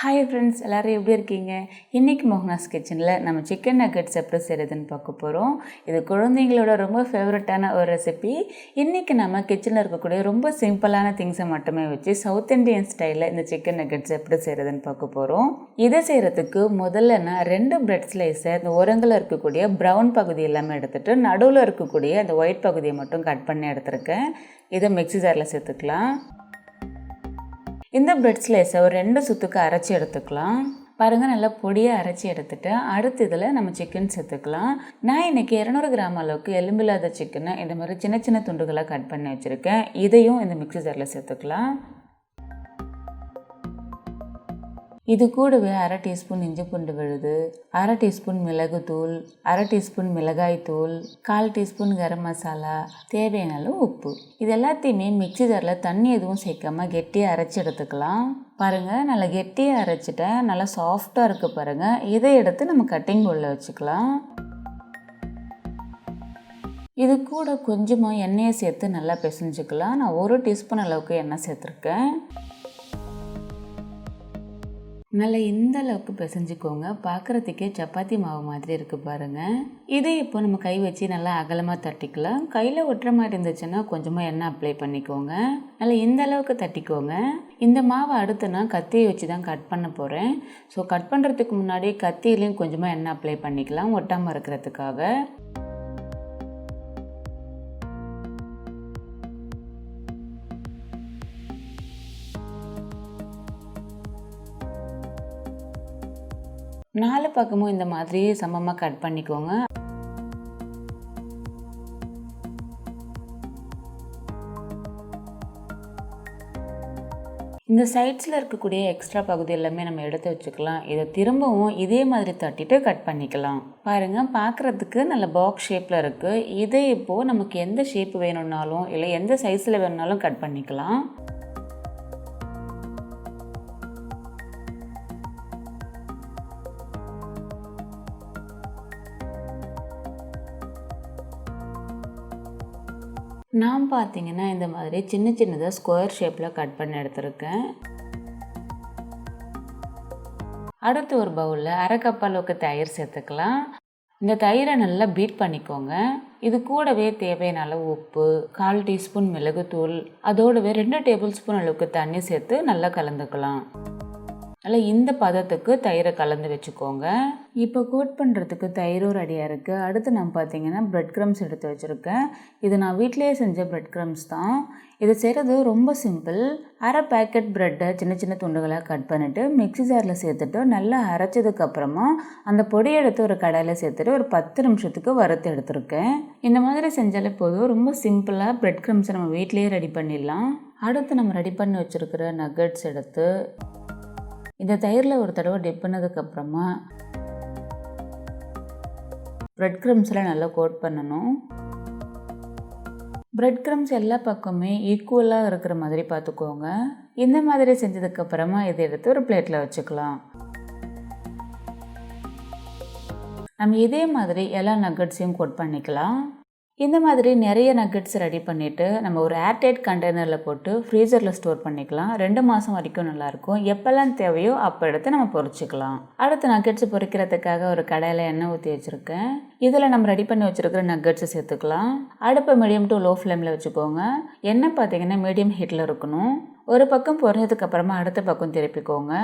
Hi friends, எல்லோரும் எப்படி இருக்கீங்க? இன்றைக்கி மோகனாஸ் கிச்சனில் நம்ம சிக்கன் நக்கெட்ஸ் எப்படி செய்கிறதுன்னு பார்க்க போகிறோம். இது குழந்தைங்களோட ரொம்ப ஃபேவரட்டான ஒரு ரெசிபி. இன்றைக்கி நம்ம கிச்சனில் இருக்கக்கூடிய ரொம்ப சிம்பிளான திங்ஸை மட்டுமே வச்சு சவுத் இண்டியன் ஸ்டைலில் இந்த சிக்கன் நக்கெட்ஸ் எப்படி செய்கிறதுன்னு பார்க்க போகிறோம். இதை செய்கிறதுக்கு முதல்ல நான் 2 பிரெட் ஸ்லைஸை இந்த ஓரங்களில் இருக்கக்கூடிய ப்ரௌன் பகுதி எல்லாமே எடுத்துகிட்டு நடுவில் இருக்கக்கூடிய அந்த ஒயிட் பகுதியை மட்டும் கட் பண்ணி எடுத்துருக்கேன். இதை மிக்ஸி ஜாரில் சேர்த்துக்கலாம். இந்த பிரெட் ஸ்லைஸை ஒரு 2 சுத்துக்கு அரைச்சி எடுத்துக்கலாம். பாருங்கள், நல்லா பொடியாக அரைச்சி எடுத்துகிட்டு அடுத்து இதில் நம்ம சிக்கன் சேர்த்துக்கலாம். நான் இன்றைக்கி 200 கிராம் அளவுக்கு எலும்பில்லாத சிக்கனை இந்த மாதிரி சின்ன சின்ன துண்டுகளாக கட் பண்ணி வச்சுருக்கேன். இதையும் இந்த மிக்ஸி ஜாரில் சேர்த்துக்கலாம். இது கூடவே 1/2 டீஸ்பூன் இஞ்சி பூண்டு விழுது, 1/2 டீஸ்பூன் மிளகுத்தூள், 1/2 டீஸ்பூன் மிளகாய் தூள், 1/4 டீஸ்பூன் கரம் மசாலா, தேவையான அளவு உப்பு. இது எல்லாத்தையுமே மிக்ஸி ஜாரில் தண்ணி எதுவும் சேர்க்காம கெட்டியாக அரைச்சி எடுத்துக்கலாம். பாருங்கள், நல்லா கெட்டியாக அரைச்சிட்டேன். நல்லா சாஃப்டாக இருக்குது பாருங்கள். இதை எடுத்து நம்ம கட்டிங் பவுலில் வச்சுக்கலாம். இது கூட கொஞ்சமாக எண்ணெயை சேர்த்து நல்லா பிசைஞ்சுக்கலாம். நான் 1 டீஸ்பூன் அளவுக்கு எண்ணெய் சேர்த்துருக்கேன். நல்லா இந்த அளவுக்கு பிசைஞ்சுக்கோங்க. பார்க்குறதுக்கே சப்பாத்தி மாவு மாதிரி இருக்குது பாருங்கள். இதை இப்போ நம்ம கை வச்சு நல்லா அகலமாக தட்டிக்கலாம். கையில் ஒட்டுற மாதிரி இருந்துச்சுன்னா கொஞ்சமாக எண்ணெய் அப்ளை பண்ணிக்கோங்க. நல்லா இந்த அளவுக்கு தட்டிக்கோங்க. இந்த மாவை அடுத்து நான் கத்தியை வச்சு தான் கட் பண்ண போகிறேன். ஸோ கட் பண்ணுறதுக்கு முன்னாடி கத்தியிலையும் கொஞ்சமாக எண்ணெய் அப்ளை பண்ணிக்கலாம், ஒட்டாமல் இருக்கிறதுக்காக. நாலு பக்கமும் இந்த மாதிரி சமமாக கட் பண்ணிக்கோங்க. இந்த சைட்ஸில் இருக்கக்கூடிய எக்ஸ்ட்ரா பகுதி எல்லாமே நம்ம எடுத்து வச்சுக்கலாம். இதை திரும்பவும் இதே மாதிரி தட்டிட்டு கட் பண்ணிக்கலாம். பாருங்கள், பார்க்குறதுக்கு நல்ல பாக்ஸ் ஷேப்பில் இருக்குது. இதை இப்போது நமக்கு எந்த ஷேப் வேணும்னாலும் இல்லை எந்த சைஸில் வேணும்னாலும் கட் பண்ணிக்கலாம். நான் பார்த்தீங்கன்னா இந்த மாதிரி சின்ன சின்னதாக ஸ்கொயர் ஷேப்பில் கட் பண்ணி எடுத்துருக்கேன். அடுத்து ஒரு பவுலில் 1/2 கப் அளவுக்கு தயிர் சேர்த்துக்கலாம். இந்த தயிரை நல்லா பீட் பண்ணிக்கோங்க. இது கூடவே தேவையான அளவு உப்பு, 1/4 டீஸ்பூன் மிளகுத்தூள், அதோடவே 2 டேபிள் ஸ்பூன் அளவுக்கு தண்ணி சேர்த்து நல்லா கலந்துக்கலாம். நல்லா இந்த பதத்துக்கு தயிரை கலந்து வச்சுக்கோங்க. இப்போ கோட் பண்ணுறதுக்கு தயிரும் ரெடியாக இருக்குது. அடுத்து நான் பார்த்தீங்கன்னா பிரெட் க்ரம்ஸ் எடுத்து வச்சுருக்கேன். இது நான் வீட்டிலேயே செஞ்ச பிரெட் க்ரம்ஸ் தான். இது செய்கிறது ரொம்ப சிம்பிள். 1/2 பேக்கெட் ப்ரெட்டை சின்ன சின்ன துண்டுகளாக கட் பண்ணிவிட்டு மிக்ஸி ஜாரில் சேர்த்துட்டு நல்லா அரைச்சதுக்கப்புறமா அந்த பொடியை எடுத்து ஒரு கடாயில் சேர்த்துட்டு ஒரு 10 நிமிஷத்துக்கு வறுத்து எடுத்துருக்கேன். இந்த மாதிரி செஞ்சாலே போதும். ரொம்ப சிம்பிளாக பிரெட் க்ரம்ஸை நம்ம வீட்டிலேயே ரெடி பண்ணிடலாம். அடுத்து நம்ம ரெடி பண்ணி வச்சுருக்கிற நக்கட்ஸ் எடுத்து இந்த தயிரில் ஒரு தடவை டிப் பண்ணதுக்கப்புறமா பிரெட் க்ரம்ஸில் நல்லா கோட் பண்ணணும். பிரெட் க்ரம்ஸ் எல்லா பக்கமே ஈக்குவலாக இருக்கிற மாதிரி பார்த்துக்கோங்க. இந்த மாதிரி செஞ்சதுக்கப்புறமா இதை எடுத்து ஒரு பிளேட்டில் வச்சுக்கலாம். நம்ம இதே மாதிரி எல்லா நக்கட்ஸையும் கோட் பண்ணிக்கலாம். இந்த மாதிரி நிறைய நக்கட்ஸ் ரெடி பண்ணிவிட்டு நம்ம ஒரு ஏர்டைட் கண்டெய்னரில் போட்டு ஃப்ரீசரில் ஸ்டோர் பண்ணிக்கலாம். 2 மாதம் வரைக்கும் நல்லாயிருக்கும். எப்போல்லாம் தேவையோ அப்போ எடுத்து நம்ம பொரிச்சிக்கலாம். அடுத்து நக்கட்ஸ் பொரிக்கிறதுக்காக ஒரு கடாயில் எண்ணெய் ஊற்றி வச்சுருக்கேன். இதில் நம்ம ரெடி பண்ணி வச்சுருக்கிற நக்கட்ஸை சேர்த்துக்கலாம். அடுப்பை மீடியம் டு லோ ஃப்ளேமில் வச்சுக்கோங்க. எண்ணெய் பார்த்தீங்கன்னா மீடியம் ஹீட்டில் இருக்கணும். ஒரு பக்கம் பொரிஞ்சதுக்கப்புறமா அடுத்த பக்கம் திருப்பிக்கோங்க.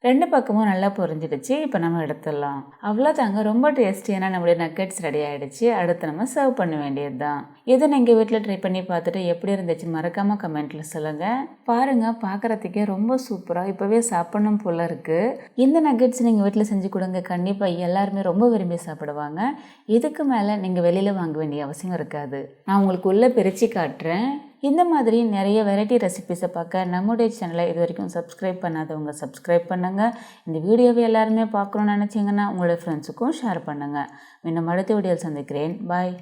ரெண்டு பக்கமும் நல்லா பொரிஞ்சிடுச்சு. இப்போ நம்ம எடுத்துடலாம். அவ்வளோதாங்க, ரொம்ப டேஸ்டியான நம்மளுடைய நக்கட்ஸ் ரெடி ஆகிடுச்சு. அடுத்து நம்ம சர்வ் பண்ண வேண்டியது தான். இதை நீங்கள் வீட்டில் ட்ரை பண்ணி பார்த்துட்டு எப்படி இருந்துச்சுன்னு மறக்காமல் கமெண்ட்டில் சொல்லுங்கள். பாருங்கள், பார்க்குறதுக்கே ரொம்ப சூப்பராக இப்போவே சாப்பிடணும் போல் இருக்குது. இந்த நக்கட்ஸ் நீங்கள் வீட்டில் செஞ்சு கொடுங்க. கண்டிப்பாக எல்லாருமே ரொம்ப விரும்பி சாப்பிடுவாங்க. இதுக்கு மேலே நீங்கள் வெளியில் வாங்க வேண்டிய அவசியம் இருக்காது. நான் உங்களுக்கு உள்ளே பிரித்து காட்டுறேன். இந்த மாதிரி நிறைய வெரைட்டி ரெசிபிஸை பார்க்க நம்முடைய சேனலை இது வரைக்கும் சப்ஸ்கிரைப் பண்ணாதவங்க சப்ஸ்கிரைப் பண்ணுங்கள். இந்த வீடியோவை எல்லாருமே பார்க்கணுன்னு நினச்சிங்கன்னா உங்களுடைய ஃப்ரெண்ட்ஸுக்கும் ஷேர் பண்ணுங்கள். இன்னும் அடுத்த வீடியோவில் சந்திக்கிறேன். பாய்.